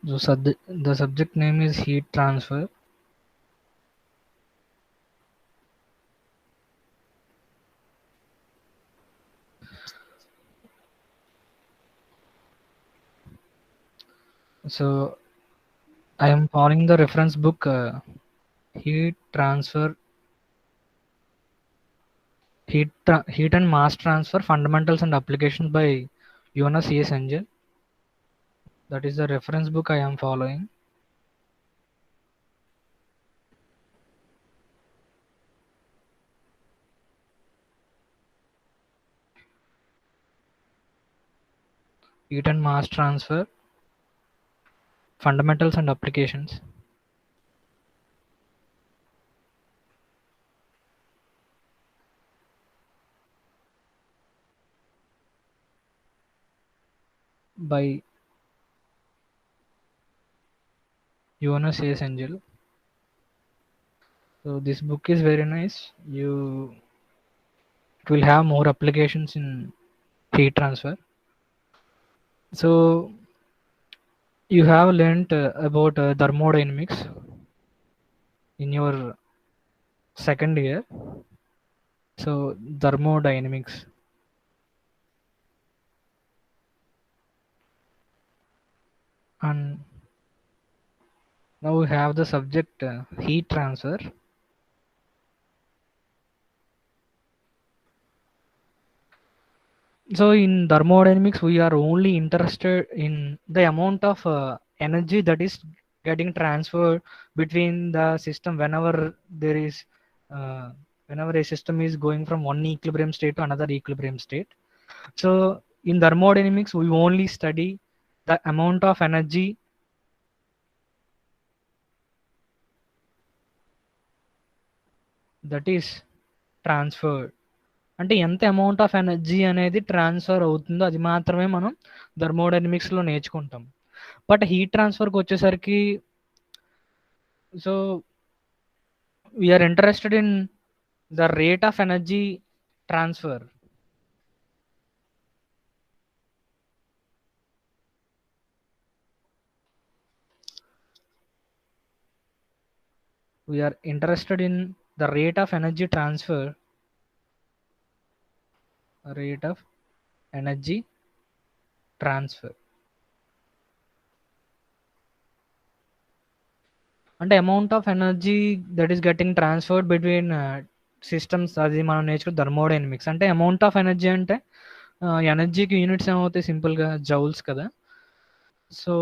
So the subject name is heat transfer. So I am following the reference book, heat transfer, heat and mass transfer fundamentals and applications by Jonas C. S. Angel. That is the reference book I am following. Heat and mass transfer fundamentals and applications. By Jonas C. S. Angel. So this book is very nice. It will have more applications in heat transfer. So you have learnt about thermodynamics in your second year. So thermodynamics, and now we have the subject heat transfer. So in thermodynamics, we are only interested in the amount of energy that is getting transferred between the system uh, whenever a system is going from one equilibrium state to another equilibrium state. So in thermodynamics, we only study the amount of energy that is transferred. అంటే ఎంత amount of energy అనేది transfer అవుతుందో అది మాత్రమే మనం థర్మోడైనమిక్స్లో నేర్చుకుంటాం. But heat ట్రాన్స్ఫర్కి వచ్చేసరికి so we are interested in the rate of energy transfer. We are interested in the rate of energy transfer. Rate of energy transfer అంటే amount of energy that is getting transferred between systems. అది మనం నేర్చుకున్న thermodynamics. అంటే amount of energy అంటే ఎనర్జీకి units ఏమవుతాయి, సింపుల్గా joules కదా. సో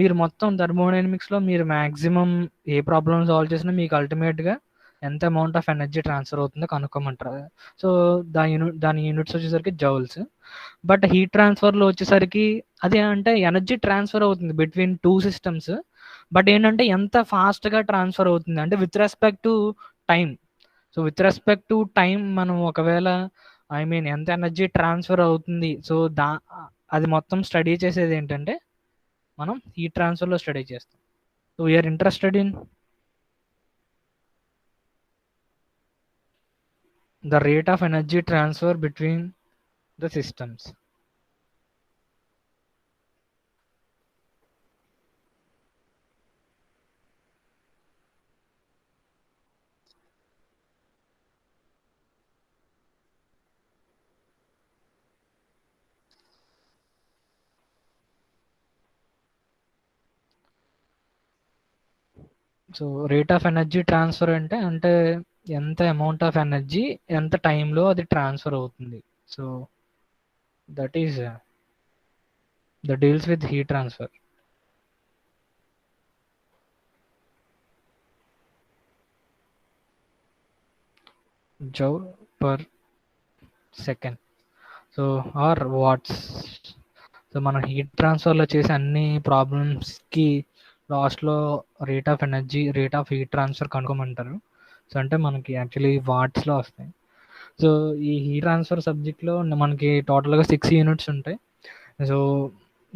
మీరు మొత్తం థర్మోడైనమిక్స్లో మీరు మ్యాక్సిమం ఏ ప్రాబ్లమ్ సాల్వ్ చేసినా మీకు అల్టిమేట్గా ఎంత అమౌంట్ ఆఫ్ ఎనర్జీ ట్రాన్స్ఫర్ అవుతుందో కనుక్కోమంటారు. సో దాని యూనిట్స్ వచ్చేసరికి జౌల్స్. బట్ హీట్ ట్రాన్స్ఫర్లో వచ్చేసరికి అది అంటే ఎనర్జీ ట్రాన్స్ఫర్ అవుతుంది బిట్వీన్ టూ సిస్టమ్స్. బట్ ఏంటంటే ఎంత ఫాస్ట్గా ట్రాన్స్ఫర్ అవుతుంది అంటే with respect to time. So with respect to time మనం ఒకవేళ ఎంత ఎనర్జీ ట్రాన్స్ఫర్ అవుతుంది, సో అది మొత్తం స్టడీ చేసేది ఏంటంటే మనం హీట్ ట్రాన్స్ఫర్లో స్టడీ చేస్తాం. So we are interested in the rate of energy transfer between the systems. So rate of energy transfer అంటే ఎంత అమౌంట్ ఆఫ్ ఎనర్జీ ఎంత టైంలో అది ట్రాన్స్ఫర్ అవుతుంది. So that is the deals with heat transfer. Joule per second. So or watts. So మనం heat ట్రాన్స్ఫర్లో చేసే అన్ని ప్రాబ్లమ్స్కి లాస్ట్లో rate of energy, rate of heat transfer కనుక్కోమంటారు. సో అంటే మనకి యాక్చువల్లీ వాట్స్లో వస్తాయి. సో ఈ హీట్ ట్రాన్స్ఫర్ సబ్జెక్ట్లో మనకి టోటల్గా 6 యూనిట్స్ ఉంటాయి. సో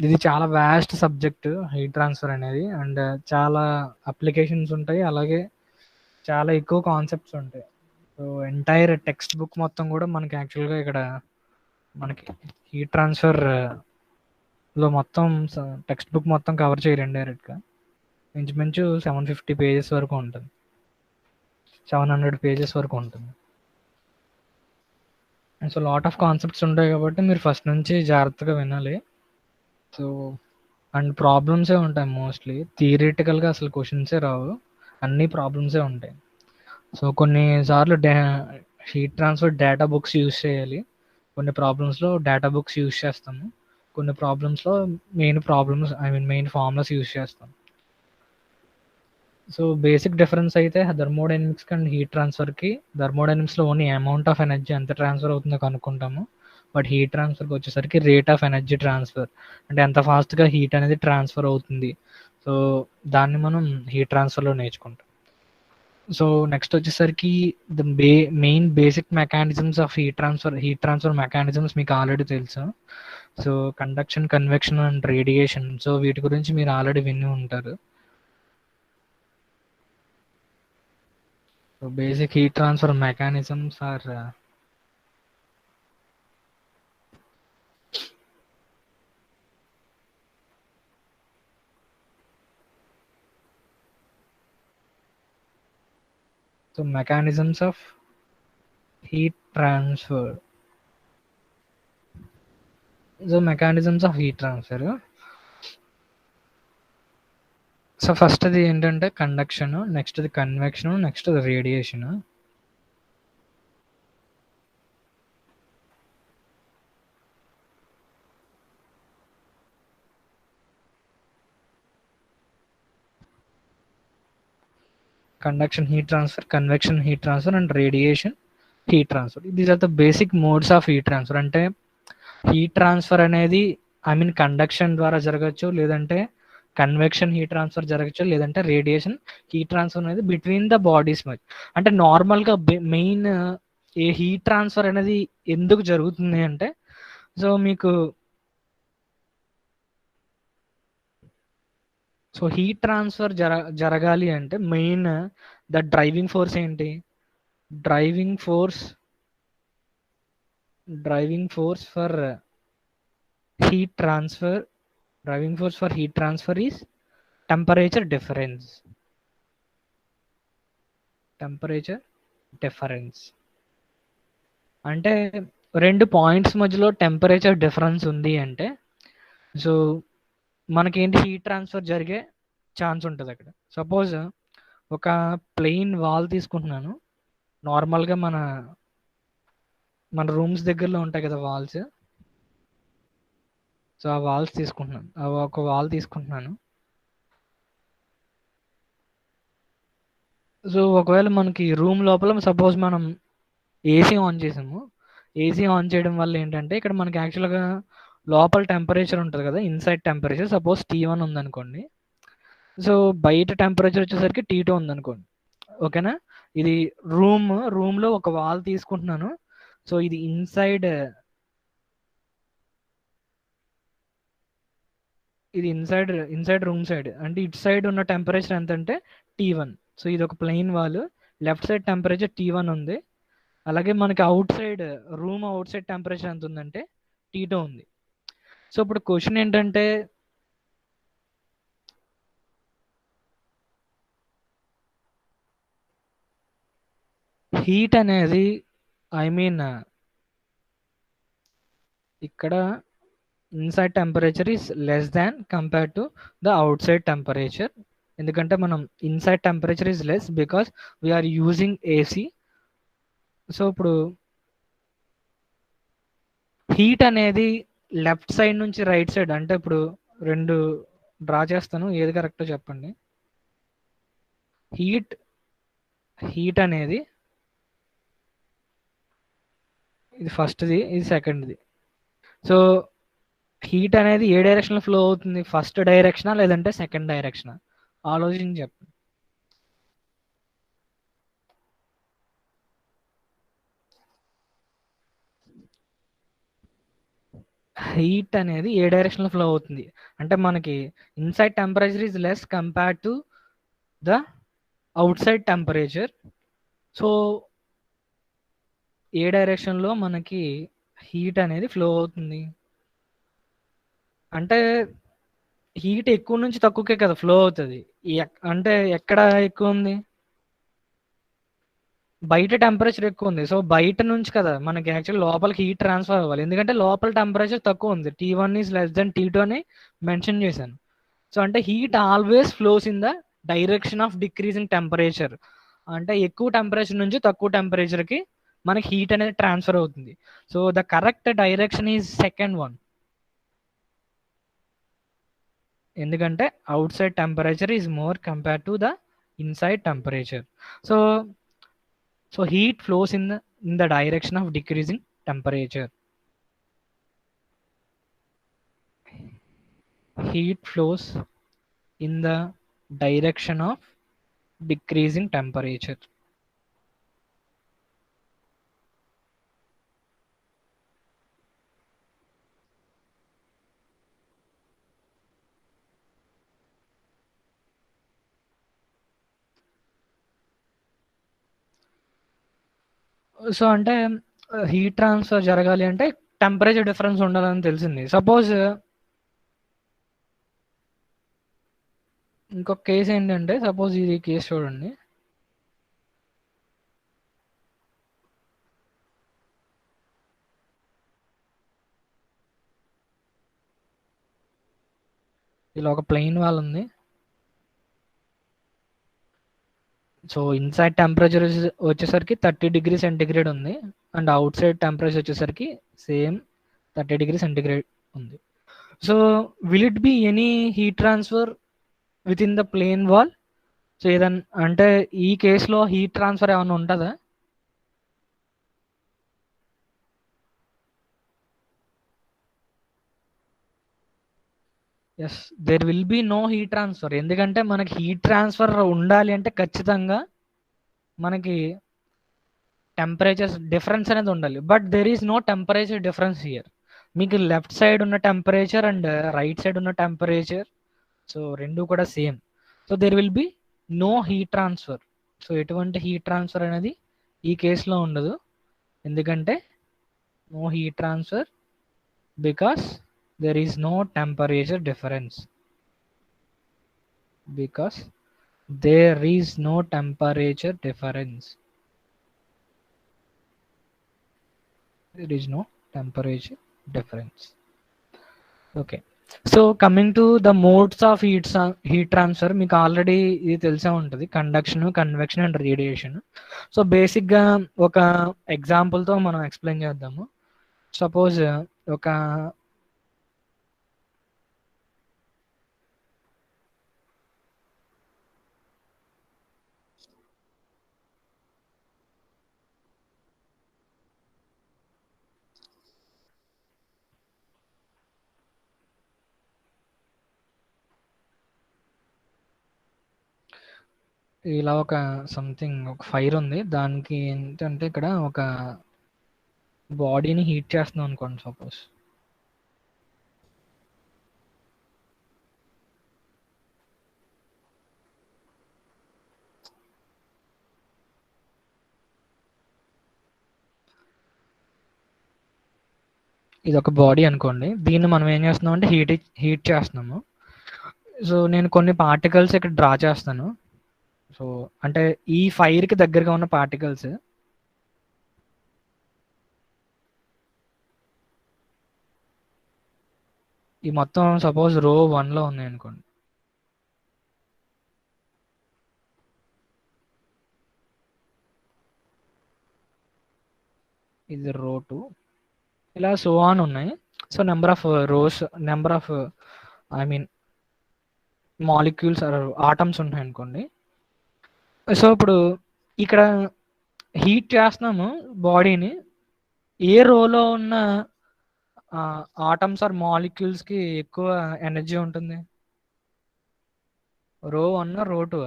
ఇది చాలా వ్యాస్ట్ సబ్జెక్ట్ హీట్ ట్రాన్స్ఫర్ అనేది. అండ్ చాలా అప్లికేషన్స్ ఉంటాయి, అలాగే చాలా ఎక్కువ కాన్సెప్ట్స్ ఉంటాయి. సో ఎంటైర్ టెక్స్ట్ బుక్ మొత్తం కూడా మనకి యాక్చువల్గా ఇక్కడ మనకి హీట్ ట్రాన్స్ఫర్ లో మొత్తం టెక్స్ట్ బుక్ మొత్తం కవర్ చేయరండి డైరెక్ట్గా. ఇంచుమించు 750 పేజెస్ వరకు ఉంటుంది, 700 పేజెస్ వరకు ఉంటుంది. సో లాట్ ఆఫ్ కాన్సెప్ట్స్ ఉంటాయి కాబట్టి మీరు ఫస్ట్ నుంచి జాగ్రత్తగా వినాలి. సో అండ్ ప్రాబ్లమ్సే ఉంటాయి మోస్ట్లీ, థియరిటికల్గా అసలు క్వశ్చన్సే రావు, అన్నీ ప్రాబ్లమ్సే ఉంటాయి. సో కొన్నిసార్లు heat transfer data books use చేయాలి, కొన్ని ప్రాబ్లమ్స్లో డేటా బుక్స్ యూజ్ చేస్తాము, కొన్ని ప్రాబ్లమ్స్లో మెయిన్ ఫార్ములాస్ యూజ్ చేస్తాం. సో బేసిక్ డిఫరెన్స్ అయితే థర్మోడైనమిక్స్ అండ్ హీట్ ట్రాన్స్ఫర్కి, థర్మోడైనమిక్స్లో ఓన్లీ అమౌంట్ ఆఫ్ ఎనర్జీ ఎంత ట్రాన్స్ఫర్ అవుతుందో కనుక్కుంటాము, బట్ హీట్ ట్రాన్స్ఫర్కి వచ్చేసరికి రేట్ ఆఫ్ ఎనర్జీ ట్రాన్స్ఫర్, అంటే ఎంత ఫాస్ట్గా హీట్ అనేది ట్రాన్స్ఫర్ అవుతుంది. సో దాన్ని మనం హీట్ ట్రాన్స్ఫర్లో నేర్చుకుంటాం. సో నెక్స్ట్ వచ్చేసరికి the main basic mechanisms of heat transfer mechanisms మీకు ఆల్రెడీ తెలుసు. So conduction, convection and radiation, so వీటి గురించి మీరు ఆల్రెడీ విని ఉంటారు. So basic heat transfer mechanisms are so mechanisms of heat transfer. So mechanisms of heat transfer, so first అది ఏంటంటే conduction, next అది కన్వెక్షన్, నెక్స్ట్ అది radiation. Conduction heat transfer, convection heat transfer and radiation heat transfer, these are the basic modes of heat transfer. అంటే heat transfer అనేది conduction ద్వారా జరగచ్చు, లేదంటే convection heat transfer జరగచ్చు, లేదంటే రేడియేషన్ హీట్ ట్రాన్స్ఫర్ అనేది బిట్వీన్ ద బాడీస్ మధ్య. అంటే నార్మల్గా మెయిన్ ఏ హీట్ ట్రాన్స్ఫర్ అనేది ఎందుకు జరుగుతుంది అంటే, సో మీకు సో హీట్ ట్రాన్స్ఫర్ జరగాలి అంటే మెయిన్ ద డ్రైవింగ్ ఫోర్స్ ఏంటి? Driving force for heat transfer driving force for heat transfer is temperature difference. అంటే రెండు పాయింట్స్ మధ్యలో టెంపరేచర్ డిఫరెన్స్ ఉంది అంటే, సో మనకేంటి హీట్ ట్రాన్స్ఫర్ జరిగే ఛాన్స్ ఉంటుంది అక్కడ. సపోజ్ ఒక ప్లెయిన్ వాల్ తీసుకుంటున్నాను, నార్మల్గా మన రూమ్స్ దగ్గరలో ఉంటాయి కదా వాల్స్, సో ఆ వాల్స్ తీసుకుంటున్నాను, ఒక వాల్ తీసుకుంటున్నాను. సో ఒకవేళ మనకి రూమ్ లోపల సపోజ్ మనం ఏసీ ఆన్ చేసాము, ఏసీ ఆన్ చేయడం వల్ల ఏంటంటే ఇక్కడ మనకి యాక్చువల్గా లోపల టెంపరేచర్ ఉంటుంది కదా, ఇన్సైడ్ టెంపరేచర్ సపోజ్ T1 ఉందనుకోండి, సో బయట టెంపరేచర్ వచ్చేసరికి T2 ఉందనుకోండి, ఓకేనా. ఇది రూమ్లో ఒక వాల్ తీసుకుంటున్నాను, సో ఇది ఇన్సైడ్ రూమ్ సైడ్, అంటే ఇటు సైడ్ ఉన్న టెంపరేచర్ ఎంత అంటే T1. సో ఇది ఒక plain wall, left side temperature T1 ఉంది, అలాగే మనకి అవుట్ సైడ్ టెంపరేచర్ ఎంత ఉందంటే T2 ఉంది. సో ఇప్పుడు క్వశ్చన్ ఏంటంటే, హీట్ అనేది ఇక్కడ inside temperature is less than compared to the outside temperature. ఎందుకంటే మనం inside temperature is less because we're using AC. So ఇప్పుడు హీట్ అనేది లెఫ్ట్ సైడ్ నుంచి రైట్ సైడ్, అంటే ఇప్పుడు రెండు డ్రా చేస్తాను, ఏది కరెక్టో చెప్పండి. హీట్ అనేది ఇది ఫస్ట్ది, ఇది సెకండ్ది. సో హీట్ అనేది ఏ డైరెక్షన్లో ఫ్లో అవుతుంది? ఫస్ట్ డైరెక్షనా లేదంటే సెకండ్ డైరెక్షనా? ఆలోచించి చెప్పండి. హీట్ అనేది ఏ డైరెక్షన్లో ఫ్లో అవుతుంది అంటే మనకి inside temperature is less compared to the outside temperature. So ఏ డైరెక్షన్లో మనకి హీట్ అనేది ఫ్లో అవుతుంది? అంటే హీట్ ఎక్కువ నుంచి తక్కువకే కదా ఫ్లో అవుతది. అంటే ఎక్కడ ఎక్కువుంది? బయట టెంపరేచర్ ఎక్కువుంది. సో, బయట నుంచి కదా మనకి యాక్చువల్లీ లోపలికి హీట్ ట్రాన్స్‌ఫర్ అవ్వాలి. ఎందుకంటే లోపల టెంపరేచర్ తక్కువుంది. T1 is less than T2 అని మెన్షన్ చేశాను. సో, అంటే heat always flows in the direction of decreasing temperature. అంటే ఎక్కువ టెంపరేచర్ నుంచి తక్కువ టెంపరేచర్‌కి మనకి హీట్ అనేది ట్రాన్స్‌ఫర్ అవుతుంది. So, the correct direction is second one. ఎందుకంటే outside temperature is more compared to the inside temperature. So, heat flows in the direction of decreasing temperature. Heat flows in the direction of decreasing temperature. So అంటే heat transfer జరగాలి అంటే temperature difference ఉండాలని తెలిసింది. Suppose ఇంకొక case ఏంటంటే, suppose ఇది case చూడండి. ఇలా ఒక ప్లెయిన్ వాల్ ఉంది. సో ఇన్సైడ్ టెంపరేచర్ వచ్చేసరికి 30 డిగ్రీ సెంటిగ్రేడ్ ఉంది. అండ్ అవుట్ సైడ్ టెంపరేచర్ వచ్చేసరికి సేమ్ 30 డిగ్రీ సెంటిగ్రేడ్ ఉంది. So will it be any heat transfer within the plane wall? So ఏదన్నా అంటే ఈ కేసులో హీట్ ట్రాన్స్ఫర్ ఏమైనా ఉంటుందా? Yes, there will be no heat transfer. ఎందుకంటే మనకి హీట్ ట్రాన్స్ఫర్ ఉండాలి అంటే ఖచ్చితంగా మనకి టెంపరేచర్ డిఫరెన్స్ అనేది ఉండాలి. But there is no temperature difference here. మీకు లెఫ్ట్ సైడ్ ఉన్న టెంపరేచర్ అండ్ రైట్ సైడ్ ఉన్న టెంపరేచర్ సో రెండు కూడా same. So there will be no heat transfer. So ఎటువంటి హీట్ ట్రాన్స్ఫర్ అనేది ఈ కేసులో ఉండదు. ఎందుకంటే no heat transfer because there is no temperature difference. Because there is no temperature difference. There is no temperature difference. Okay. So coming to the modes of heat transfer, మీకు ఆల్రెడీ ఇది తెలిసే ఉంటుంది, conduction, convection and radiation. So బేసిక్గా ఒక ఎగ్జాంపుల్తో మనం explain చేద్దాము. Suppose ఒక ఇలా ఒక సంథింగ్ ఒక ఫైర్ ఉంది. దానికి ఏంటంటే ఇక్కడ ఒక బాడీని హీట్ చేస్తున్నాం అనుకోండి సపోజ్. ఇది ఒక బాడీ అనుకోండి. దీన్ని మనం ఏం చేస్తున్నాం అంటే హీట్ చేస్తున్నాము. సో నేను కొన్ని పార్టికల్స్ ఇక్కడ డ్రా చేస్తాను. సో అంటే ఈ ఫైర్కి దగ్గరగా ఉన్న పార్టికల్స్. ఈ మొత్తం సపోజ్ రో 1లో ఉన్నాయి అనుకోండి. ఇది రో 2, ఇలా సో ఆన్ ఉన్నాయి. So number of rows, number of I mean molecules or atoms ఉన్నాయి అనుకోండి. సో ఇప్పుడు ఇక్కడ హీట్ చేస్తున్నాము బాడీని. ఏ రోలో ఉన్న ఆటమ్స్ ఆర్ మాలిక్యూల్స్కి ఎక్కువ ఎనర్జీ ఉంటుంది? రో 1, రో 2?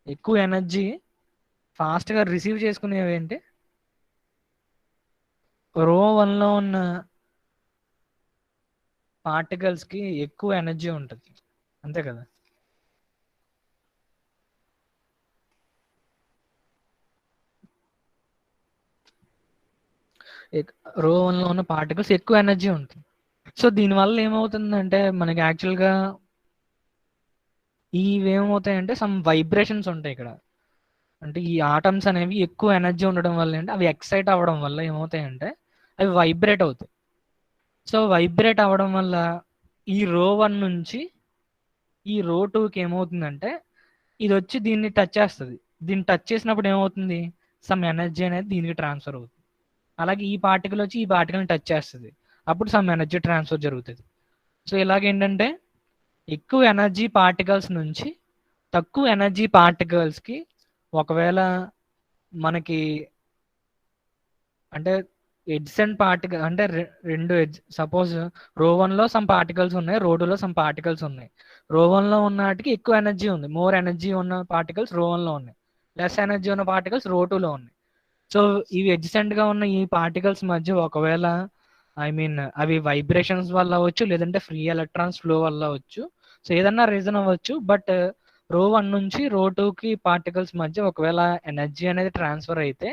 ఎక్కువ ఎనర్జీ ఫాస్ట్గా రిసీవ్ చేసుకునేవి ఏంటి? రో 1లో ఉన్న పార్టికల్స్కి ఎక్కువ ఎనర్జీ ఉంటుంది, అంతే కదా? రో 1లో ఉన్న పార్టికల్స్ ఎక్కువ ఎనర్జీ ఉంటుంది. సో దీనివల్ల ఏమవుతుందంటే మనకి యాక్చువల్గా ఇవేమవుతాయంటే సమ్ వైబ్రేషన్స్ ఉంటాయి ఇక్కడ. అంటే ఈ ఆటమ్స్ అనేవి ఎక్కువ ఎనర్జీ ఉండడం వల్ల అంటే అవి ఎక్సైట్ అవ్వడం వల్ల ఏమవుతాయంటే అవి వైబ్రేట్ అవుతాయి. సో వైబ్రేట్ అవ్వడం వల్ల ఈ రో 1 నుంచి ఈ రో 2కి ఏమవుతుందంటే ఇది వచ్చి దీన్ని టచ్ చేస్తుంది. దీన్ని టచ్ చేసినప్పుడు ఏమవుతుంది, సమ్ ఎనర్జీ అనేది దీనికి ట్రాన్స్ఫర్ అవుతుంది. అలాగే ఈ పార్టికల్ వచ్చి ఈ పార్టికల్ని టచ్ చేస్తుంది, అప్పుడు సమ్ ఎనర్జీ ట్రాన్స్ఫర్ జరుగుతుంది. సో ఇలాగేంటంటే ఎక్కువ ఎనర్జీ పార్టికల్స్ నుంచి తక్కువ ఎనర్జీ పార్టికల్స్కి ఒకవేళ మనకి అంటే ఎడ్జెంట్ పార్టికల్ అంటే రెండు ఎడ్జ్ సపోజ్ రో 1లో సమ్ పార్టికల్స్ ఉన్నాయి, రో 2లో సమ్ పార్టికల్స్ ఉన్నాయి. రో 1లో ఉన్న వాటికి ఎక్కువ ఎనర్జీ ఉంది, మోర్ ఎనర్జీ ఉన్న పార్టికల్స్ రో 1లో ఉన్నాయి, లెస్ ఎనర్జీ ఉన్న పార్టికల్స్ రో 2లో ఉన్నాయి. సో ఇవి adjacent గా ఉన్న ఈ పార్టికల్స్ మధ్య ఒకవేళ ఐ మీన్ అవి వైబ్రేషన్స్ వల్ల అవ్వచ్చు, లేదంటే ఫ్రీ ఎలక్ట్రాన్స్ ఫ్లో వల్ల అవ్వచ్చు. సో ఏదన్నా రీజన్ అవ్వచ్చు. బట్ రో 1 నుంచి రో 2కి పార్టికల్స్ మధ్య ఒకవేళ ఎనర్జీ అనేది ట్రాన్స్ఫర్ అయితే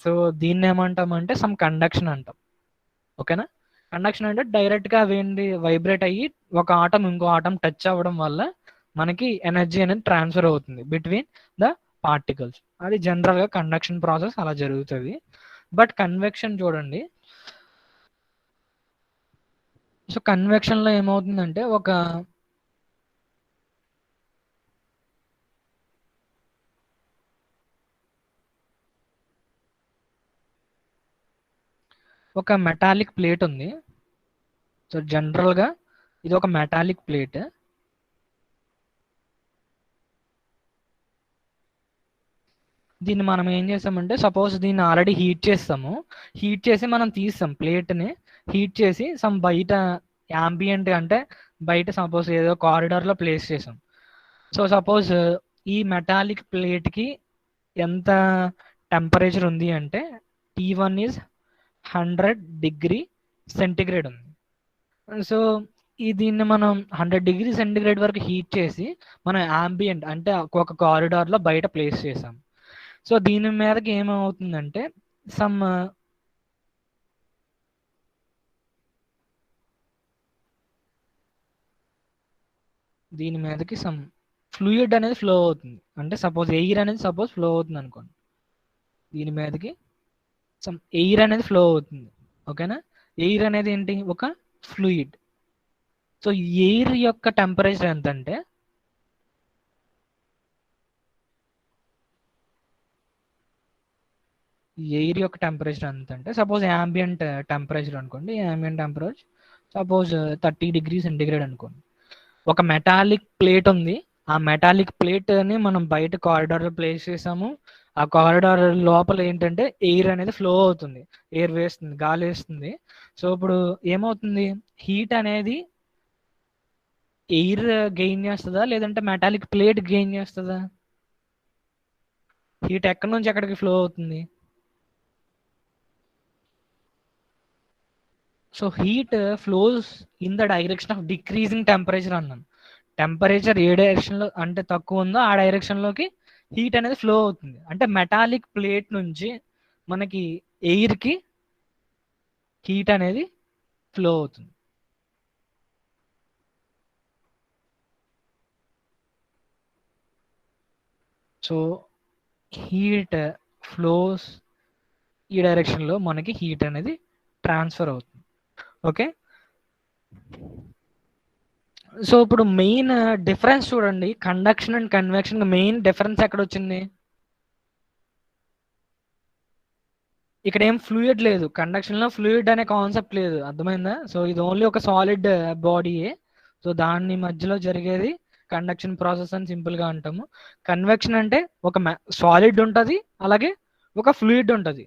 సో దీన్ని ఏమంటామంటే సమ్ కండక్షన్ అంటాం. ఓకేనా? కండక్షన్ అంటే డైరెక్ట్గా అవేంటి వైబ్రేట్ అయ్యి ఒక ఆటం ఇంకో ఆటం టచ్ అవ్వడం వల్ల మనకి ఎనర్జీ అనేది ట్రాన్స్ఫర్ అవుతుంది బిట్వీన్ ద పార్టికల్స్. అది జనరల్గా కండక్షన్ ప్రాసెస్ అలా జరుగుతుంది. బట్ కన్వెక్షన్ చూడండి. సో కన్వెక్షన్లో ఏమవుతుందంటే ఒక మెటాలిక్ ప్లేట్ ఉంది. సో జనరల్గా ఇది ఒక మెటాలిక్ ప్లేట్. దీన్ని మనం ఏం చేస్తామంటే సపోజ్ దీన్ని ఆల్రెడీ హీట్ చేస్తాము. హీట్ చేసి మనం తీస్తాం ప్లేట్ని. హీట్ చేసి సమ్ బయట యాంబియంట్ అంటే బయట సపోజ్ ఏదో కారిడార్లో ప్లేస్ చేసాం. సో సపోజ్ ఈ మెటాలిక్ ప్లేట్కి ఎంత టెంపరేచర్ ఉంది అంటే T1 ఈజ్ 100 డిగ్రీ సెంటిగ్రేడ్ ఉంది. సో దీన్ని మనం 100 డిగ్రీ సెంటిగ్రేడ్ వరకు హీట్ చేసి మనం యాంబియంట్ అంటే ఒక కారిడార్లో బయట ప్లేస్ చేసాం. సో దీని మీదకి ఏమవుతుందంటే సమ్ దీని మీదకి సమ్ ఫ్లూయిడ్ అనేది ఫ్లో అవుతుంది. అంటే సపోజ్ ఎయిర్ అనేది సపోజ్ ఫ్లో అవుతుంది అనుకోండి. దీని మీదకి సమ్ ఎయిర్ అనేది ఫ్లో అవుతుంది. ఓకేనా? ఎయిర్ అనేది ఏంటి, ఒక ఫ్లూయిడ్. సో ఎయిర్ యొక్క టెంపరేచర్ ఎంత అంటే ఎయిర్ యొక్క టెంపరేచర్ ఎంత అంటే సపోజ్ యాంబియంట్ టెంపరేచర్ అనుకోండి. Ambient temperature suppose 30 degree centigrade అనుకోండి. ఒక మెటాలిక్ ప్లేట్ ఉంది. ఆ మెటాలిక్ ప్లేట్ని మనం బయట కారిడార్లో ప్లేస్ చేసాము. ఆ కారిడార్ లోపల ఏంటంటే ఎయిర్ అనేది ఫ్లో అవుతుంది, ఎయిర్ వేస్తుంది, గాలి వేస్తుంది. సో ఇప్పుడు ఏమవుతుంది, హీట్ అనేది ఎయిర్ గెయిన్ చేస్తుందా లేదంటే మెటాలిక్ ప్లేట్ గెయిన్ చేస్తుందా? హీట్ ఎక్కడి నుంచి ఎక్కడికి ఫ్లో అవుతుంది? So heat flows in the direction of decreasing temperature అన్నాను. టెంపరేచర్ ఏ డైరెక్షన్లో అంటే తక్కువ ఉందో ఆ డైరెక్షన్లోకి హీట్ అనేది ఫ్లో అవుతుంది. అంటే మెటాలిక్ ప్లేట్ నుంచి మనకి ఎయిర్కి హీట్ అనేది ఫ్లో అవుతుంది. సో హీట్ ఫ్లోస్ ఈ డైరెక్షన్లో మనకి హీట్ అనేది ట్రాన్స్ఫర్ అవుతుంది. ఓకే. సో ఇప్పుడు మెయిన్ డిఫరెన్స్ చూడండి, conduction and convection main difference ఎక్కడ వచ్చింది? ఇక్కడ ఏం ఫ్లూయిడ్ లేదు, కండక్షన్లో ఫ్లూయిడ్ అనే కాన్సెప్ట్ లేదు. అర్థమైందా? సో ఇది ఓన్లీ ఒక సాలిడ్ బాడీయే. సో దాని మధ్యలో జరిగేది కండక్షన్ ప్రాసెస్ అని సింపుల్గా అంటాము. కన్వెక్షన్ అంటే ఒక సాలిడ్ ఉంటుంది, అలాగే ఒక ఫ్లూయిడ్ ఉంటుంది.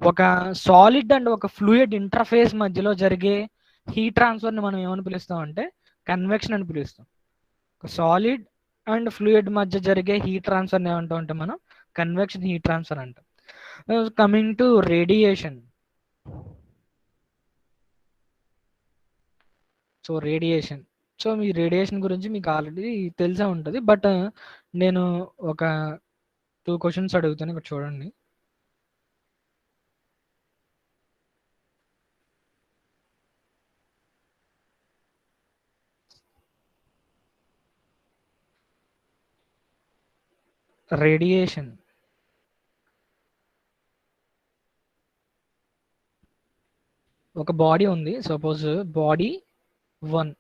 ఒక సాలిడ్ అండ్ ఒక ఫ్లూయిడ్ ఇంటర్ఫేస్ మధ్యలో జరిగే హీట్ ట్రాన్స్ఫర్ని మనం ఏమని పిలుస్తాం అంటే కన్వెక్షన్ అని పిలుస్తాం. ఒక సాలిడ్ అండ్ ఫ్లూయిడ్ మధ్య జరిగే హీట్ ట్రాన్స్ఫర్ని ఏమంటాం అంటే మనం కన్వెక్షన్ హీట్ ట్రాన్స్ఫర్ అంటాం. Coming to radiation. So radiation, so me radiation గురించి మీకు ఆల్రెడీ తెలిసే ఉంటుంది. బట్ నేను ఒక 2 క్వశ్చన్స్ అడుగుతాను, ఇక్కడ చూడండి. రేడియేషన్. ఒక బాడీ ఉంది, suppose body one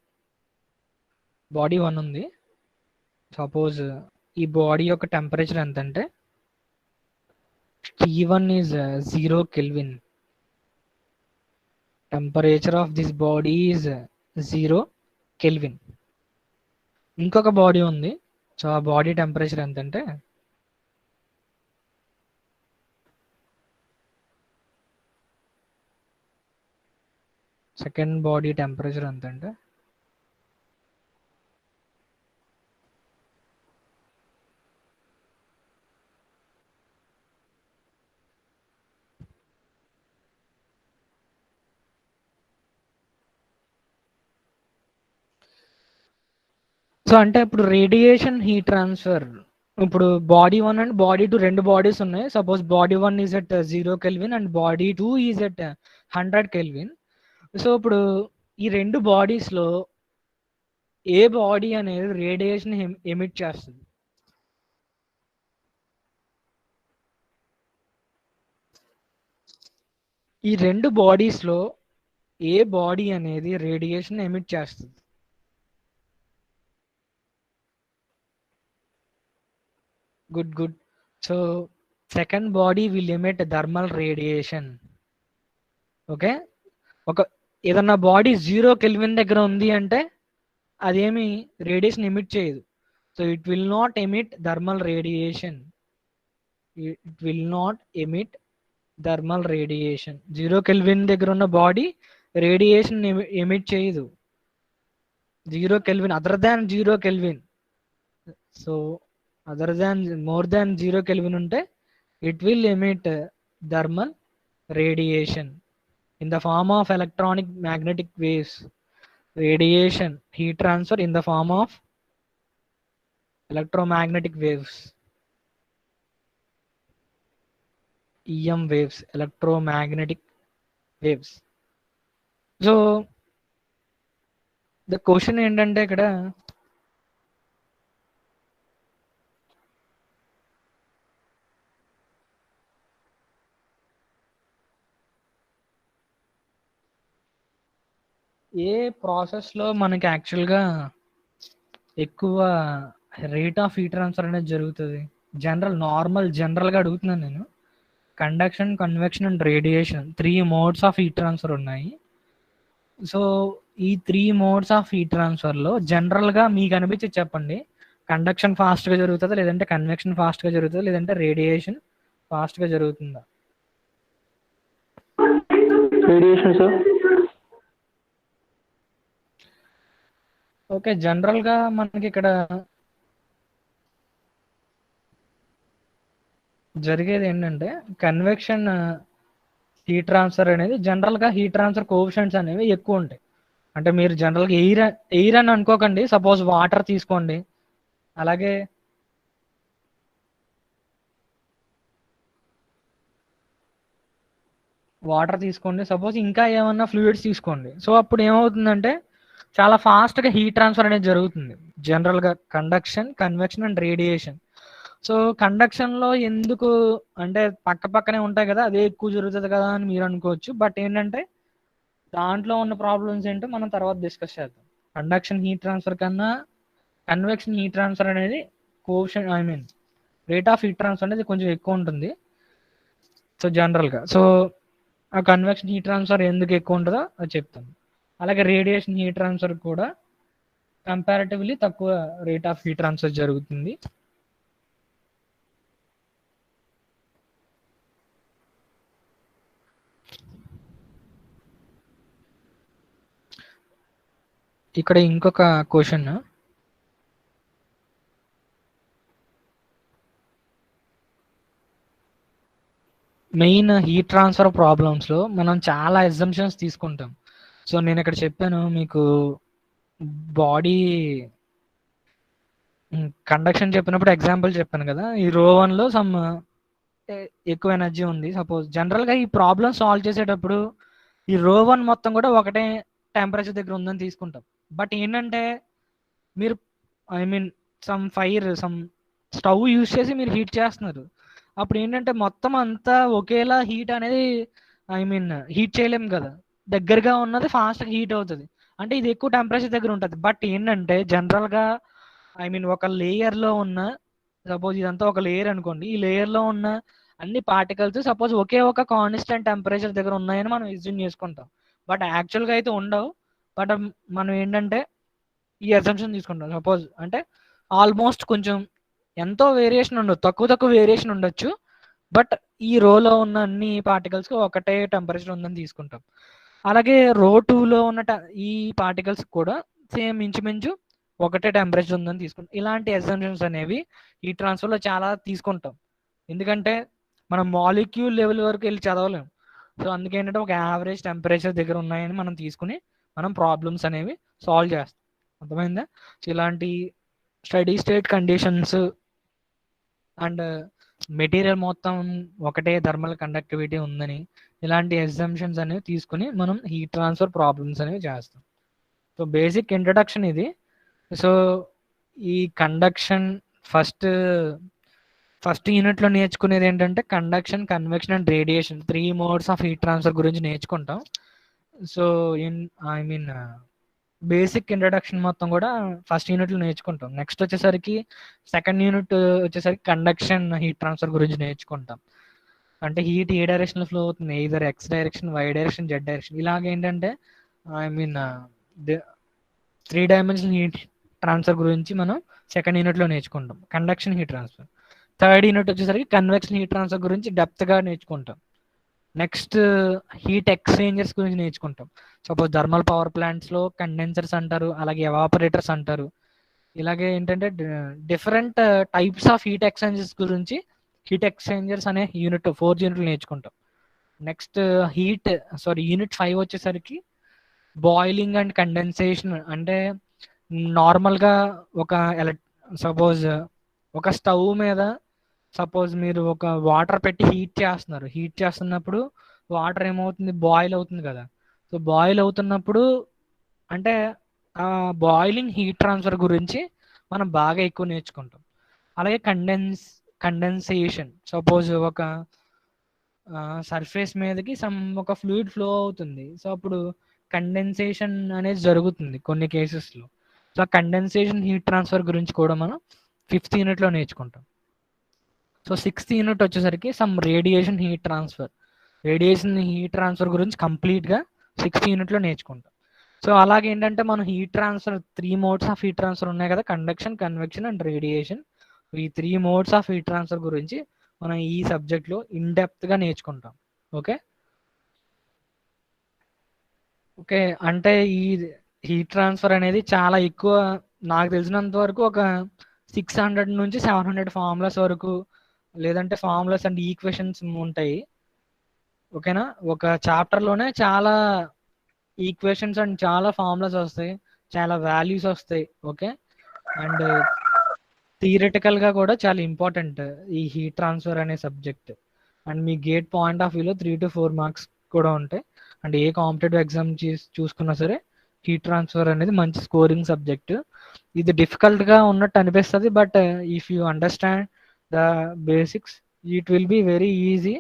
body one ఉంది. సపోజ్ ఈ బాడీ యొక్క టెంపరేచర్ ఎంత అంటే T1 is 0 Kelvin. Temperature of this body is 0 Kelvin. ఇంకొక బాడీ ఉంది. సో ఆ బాడీ టెంపరేచర్ ఎంతంటే సెకండ్ బాడీ టెంపరేచర్ ఎంతంటే సో అంటే ఇప్పుడు రేడియేషన్ హీట్ ట్రాన్స్ఫర్, ఇప్పుడు body one and body two రెండు బాడీస్ ఉన్నాయి. Suppose body one is at 0 kelvin and body two is at 100 kelvin. So ఇప్పుడు ఈ రెండు బాడీస్ లో ఏ బాడీ అనేది రేడియేషన్ ఎమిట్ చేస్తుంది? ఈ రెండు బాడీస్ లో ఏ బాడీ అనేది రేడియేషన్ ఎమిట్ చేస్తుంది? Good good. So second body will emit thermal radiation. Okay, ఒక ఏదన్నా బాడీ 0 కెల్విన్ దగ్గర ఉంది అంటే అదేమి రేడియేషన్ ఎమిట్ చేయదు. So it will not emit thermal radiation. It will not emit thermal radiation. 0 kelvin దగ్గర ఉన్న బాడీ రేడియేషన్ ఎమిట్ చేయదు. 0 kelvin, other than 0 kelvin. So other than more than 0 kelvin ఉంటే it will emit thermal radiation in the form of electronic magnetic waves. Radiation heat transfer in the form of electromagnetic waves, EM waves, electromagnetic waves. So the question ఏంటంటే ఇక్కడ ఏ ప్రాసెస్లో మనకి యాక్చువల్గా ఎక్కువ rate of heat transfer అనేది జరుగుతుంది? జనరల్గా అడుగుతున్నాను నేను. Conduction, convection and radiation 3 modes of heat transfer ఉన్నాయి. సో ఈ 3 మోడ్స్ ఆఫ్ హీట్ ట్రాన్స్ఫర్లో జనరల్గా మీకు అనిపించి చెప్పండి, కండక్షన్ ఫాస్ట్గా జరుగుతుందా, లేదంటే కన్వెక్షన్ ఫాస్ట్గా జరుగుతుందా, లేదంటే రేడియేషన్ ఫాస్ట్గా జరుగుతుందా? Radiation sir. ఓకే, జనరల్గా మనకి ఇక్కడ జరిగేది ఏంటంటే కన్వెక్షన్ హీట్ ట్రాన్స్ఫర్ అనేది జనరల్గా హీట్ ట్రాన్స్ఫర్ కోఎఫిషియంట్స్ అనేవి ఎక్కువ ఉంటాయి. అంటే మీరు జనరల్గా ఎయిర్ అని అనుకోకండి, సపోజ్ వాటర్ తీసుకోండి, అలాగే సపోజ్ ఇంకా ఏమన్నా ఫ్లూయిడ్స్ తీసుకోండి. సో అప్పుడు ఏమవుతుందంటే చాలా ఫాస్ట్గా హీట్ ట్రాన్స్ఫర్ అనేది జరుగుతుంది. జనరల్గా conduction, convection and radiation. So కండక్షన్లో ఎందుకు అంటే పక్క పక్కనే ఉంటాయి కదా, అదే ఎక్కువ జరుగుతుంది కదా అని మీరు అనుకోవచ్చు. బట్ ఏంటంటే దాంట్లో ఉన్న ప్రాబ్లమ్స్ ఏంటో మనం తర్వాత డిస్కస్ చేద్దాం. కండక్షన్ హీట్ ట్రాన్స్ఫర్ కన్నా కన్వెక్షన్ హీట్ ట్రాన్స్ఫర్ అనేది coefficient, rate of heat transfer అనేది కొంచెం ఎక్కువ ఉంటుంది. సో జనరల్గా ఆ కన్వెక్షన్ హీట్ ట్రాన్స్ఫర్ ఎందుకు ఎక్కువ ఉంటుందో అది చెప్తాను. అలాగే రేడియేషన్ హీట్ ట్రాన్స్ఫర్ కూడా కంపారిటివ్లీ తక్కువ రేట్ ఆఫ్ హీట్ ట్రాన్స్ఫర్ జరుగుతుంది. ఇక్కడ ఇంకొక క్వశ్చన్, మెయిన్ హీట్ ట్రాన్స్ఫర్ ప్రాబ్లమ్స్లో మనం చాలా ఎగ్జంప్షన్స్ తీసుకుంటాం. సో నేను ఇక్కడ చెప్పాను మీకు, బాడీ కండక్షన్ చెప్పినప్పుడు ఎగ్జాంపుల్ చెప్పాను కదా, ఈ ρ1లో సమ్ ఎక్కువ ఎనర్జీ ఉంది. సపోజ్ జనరల్గా ఈ ప్రాబ్లమ్ సాల్వ్ చేసేటప్పుడు ఈ ρ1 మొత్తం కూడా ఒకటే టెంపరేచర్ దగ్గర ఉందని తీసుకుంటాం. బట్ ఏంటంటే మీరు సమ్ ఫైర్, స్టవ్ యూజ్ చేసి మీరు హీట్ చేస్తున్నారు. అప్పుడు ఏంటంటే మొత్తం అంతా ఒకేలా హీట్ అనేది ఐ మీన్ హీట్ చేయలేము కదా. దగ్గరగా ఉన్నది ఫాస్ట్గా హీట్ అవుతుంది. అంటే ఇది ఎక్కువ టెంపరేచర్ దగ్గర ఉంటుంది. బట్ ఏంటంటే జనరల్గా ఐ మీన్ ఒక లేయర్లో ఉన్న, సపోజ్ ఇదంతా ఒక లేయర్ అనుకోండి, ఈ లేయర్లో ఉన్న అన్ని పార్టికల్స్ సపోజ్ ఒకే ఒక కాన్స్టెంట్ టెంపరేచర్ దగ్గర ఉన్నాయని మనం ఎస్యూమ్ చేసుకుంటాం. బట్ యాక్చువల్గా అయితే ఉండవు. బట్ మనం ఏంటంటే ఈ అసంప్షన్ తీసుకుంటాం. సపోజ్ అంటే ఆల్మోస్ట్ కొంచెం ఎంతో వేరియేషన్ ఉండదు, తక్కువ వేరియేషన్ ఉండొచ్చు. బట్ ఈ రోలో ఉన్న అన్ని పార్టికల్స్కి ఒకటే టెంపరేచర్ ఉందని తీసుకుంటాం. అలాగే రో 2లో ఉన్న ఈ పార్టికల్స్ కూడా సేమ్ ఇంచుమించు ఒకటే టెంపరేచర్ ఉందని తీసుకుంటాం. ఇలాంటి అసంప్షన్స్ అనేవి ఈ ట్రాన్స్ఫర్లో చాలా తీసుకుంటాం. ఎందుకంటే మనం మాలిక్యూల్ లెవెల్ వరకు వెళ్ళి చదవలేం. సో అందుకేంటంటే ఒక యావరేజ్ టెంపరేచర్ దగ్గర ఉన్నాయని మనం తీసుకుని మనం ప్రాబ్లమ్స్ అనేవి సాల్వ్ చేస్తాం. అర్థమైందా? సో ఇలాంటి steady state conditions and material మొత్తం ఒకటే థర్మల్ కండక్టివిటీ ఉందని, ఇలాంటి ఎగ్జామ్షన్స్ అనేవి తీసుకుని మనం హీట్ ట్రాన్స్ఫర్ ప్రాబ్లమ్స్ అనేవి చేస్తాం. సో బేసిక్ ఇంట్రడక్షన్ ఇది. సో ఈ కండక్షన్ ఫస్ట్ యూనిట్లో నేర్చుకునేది ఏంటంటే conduction, convection and radiation 3 modes of heat transfer గురించి నేర్చుకుంటాం. So I mean basic introduction మొత్తం కూడా ఫస్ట్ యూనిట్లో నేర్చుకుంటాం. నెక్స్ట్ వచ్చేసరికి సెకండ్ యూనిట్ వచ్చేసరికి కండక్షన్, హీట్ ట్రాన్స్ఫర్ గురించి నేర్చుకుంటాం. అంటే హీట్ ఏ డైరెక్షన్లో ఫ్లో అవుతుంది, either X direction, Y direction, Z direction. ఇలాగేంటంటే I mean 3 dimensional heat transfer గురించి మనం సెకండ్ యూనిట్లో నేర్చుకుంటాం, conduction, heat transfer. Third unit వచ్చేసరికి కన్వెక్షన్ హీట్ ట్రాన్స్ఫర్ గురించి డెప్త్గా నేర్చుకుంటాం. నెక్స్ట్ హీట్ ఎక్స్చేంజర్స్ గురించి నేర్చుకుంటాం. సపోజ్ థర్మల్ పవర్ ప్లాంట్స్లో కండెన్సర్స్ అంటారు, అలాగే ఎవాపరేటర్స్ అంటారు. ఇలాగే ఏంటంటే different types of heat exchangers గురించి హీట్ ఎక్స్చేంజర్స్ అనే యూనిట్ 4th యూనిట్లు నేర్చుకుంటాం. నెక్స్ట్ యూనిట్ 5 వచ్చేసరికి బాయిలింగ్ అండ్ కండెన్సేషన్. అంటే నార్మల్గా సపోజ్ ఒక స్టవ్ మీద సపోజ్ మీరు ఒక వాటర్ పెట్టి హీట్ చేస్తున్నప్పుడు వాటర్ ఏమవుతుంది, బాయిల్ అవుతుంది కదా. సో బాయిల్ అవుతున్నప్పుడు అంటే ఆ బాయిలింగ్ హీట్ ట్రాన్స్ఫర్ గురించి మనం బాగా ఎక్కువ నేర్చుకుంటాం. అలాగే కండెన్సేషన్, సపోజ్ ఒక సర్ఫేస్ మీదకి ఒక ఫ్లూయిడ్ ఫ్లో అవుతుంది. సో అప్పుడు కండెన్సేషన్ అనేది జరుగుతుంది కొన్ని కేసెస్లో. సో కండెన్సేషన్ హీట్ ట్రాన్స్ఫర్ గురించి కూడా మనం 5th యూనిట్లో నేర్చుకుంటాం. సో 6th యూనిట్ వచ్చేసరికి రేడియేషన్ హీట్ ట్రాన్స్ఫర్ గురించి కంప్లీట్గా 6th యూనిట్లో నేర్చుకుంటాం. సో అలాగే ఏంటంటే మనం heat transfer 3 modes of heat transfer ఉన్నాయి కదా, కండక్షన్, కన్వెక్షన్ అండ్ రేడియేషన్. ఈ 3 మోడ్స్ ఆఫ్ హీట్ ట్రాన్స్ఫర్ గురించి మనం ఈ సబ్జెక్ట్లో ఇన్డెప్త్గా నేర్చుకుంటాం. ఓకే అంటే ఈ హీట్ ట్రాన్స్ఫర్ అనేది చాలా ఎక్కువ, నాకు తెలిసినంత వరకు ఒక 600 నుంచి 700 ఫార్ములాస్ వరకు, లేదంటే ఫార్ములాస్ అండ్ ఈక్వేషన్స్ ఉంటాయి. ఓకేనా? ఒక చాప్టర్లోనే చాలా ఈక్వేషన్స్ అండ్ చాలా ఫార్ములాస్ వస్తాయి, చాలా వాల్యూస్ వస్తాయి. ఓకే, అండ్ థియరిటికల్గా కూడా చాలా ఇంపార్టెంట్ ఈ హీట్ ట్రాన్స్ఫర్ అనే subject. And me gate point of వ్యూలో 3 to 4 మార్క్స్ కూడా ఉంటాయి. అండ్ ఏ కాంపిటేటివ్ ఎగ్జామ్ చూసుకున్నా సరే హీట్ ట్రాన్స్ఫర్ అనేది మంచి స్కోరింగ్ సబ్జెక్ట్. ఇది డిఫికల్ట్గా ఉన్నట్టు అనిపిస్తుంది, but if you understand the basics it will be very easy.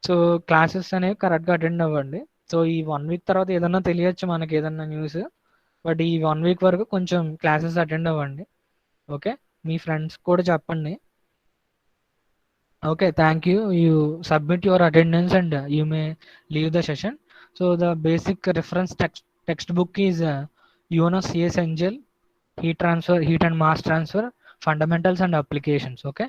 So classes అనేవి కరెక్ట్గా అటెండ్ అవ్వండి. సో ఈ 1 వీక్ తర్వాత ఏదన్నా తెలియచ్చు మనకి, ఏదన్నా న్యూస్. బట్ ఈ 1 వీక్ వరకు కొంచెం క్లాసెస్ అటెండ్ అవ్వండి. ఓకే, మీ ఫ్రెండ్స్ కూడా చెప్పండి. Okay, thank you. You submit your attendance and you may leave the session. So the basic reference textbook is UNO CS Angel, heat and mass transfer, fundamentals and applications. Okay.